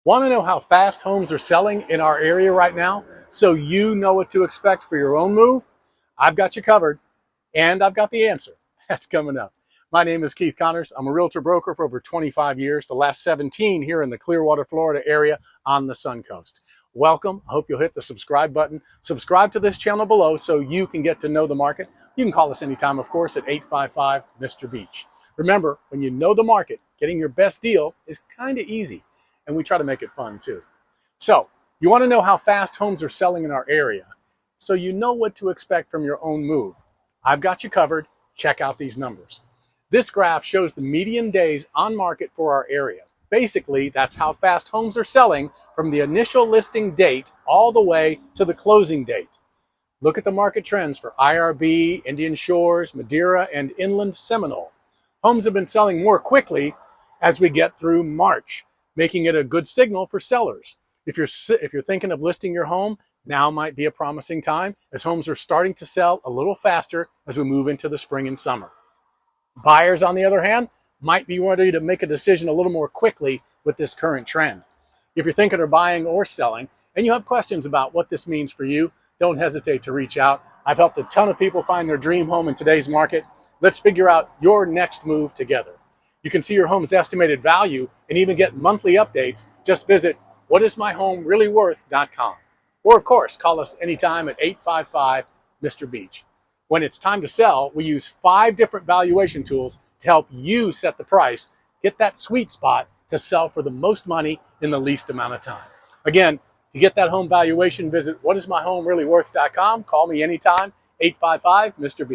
Want to know how fast homes are selling in our area right now so you know what to expect for your own move? I've got you covered, and I've got the answer. That's coming up. My name is Keith Connors. I'm a realtor broker for over 25 years, the last 17 here in the Clearwater, Florida area on the Suncoast. Welcome. I hope you'll hit the subscribe button. Subscribe to this channel below so you can get to know the market. You can call us anytime, of course, at 855-Mr. Remember, when you know the market, getting your best deal is kind of easy, and we try to make it fun too. So, you want to know how fast homes are selling in our area so you know what to expect from your own move. I've got you covered. Check out these numbers. This graph shows the median days on market for our area. Basically, that's how fast homes are selling from the initial listing date all the way to the closing date. Look at the market trends for IRB, Indian Shores, Madeira, and Inland Seminole. Homes have been selling more quickly as we get through March, making it a good signal for sellers. If you're thinking of listing your home, now might be a promising time as homes are starting to sell a little faster as we move into the spring and summer. Buyers, on the other hand, might be ready to make a decision a little more quickly with this current trend. If you're thinking of buying or selling and you have questions about what this means for you, don't hesitate to reach out. I've helped a ton of people find their dream home in today's market. Let's figure out your next move together. You can see your home's estimated value and even get monthly updates. Just visit whatismyhomereallyworth.com. Or, of course, call us anytime at 855-Mr. When it's time to sell, we use 5 different valuation tools to help you set the price, get that sweet spot to sell for the most money in the least amount of time. Again, to get that home valuation, visit whatismyhomereallyworth.com. Call me anytime, 855-Mr.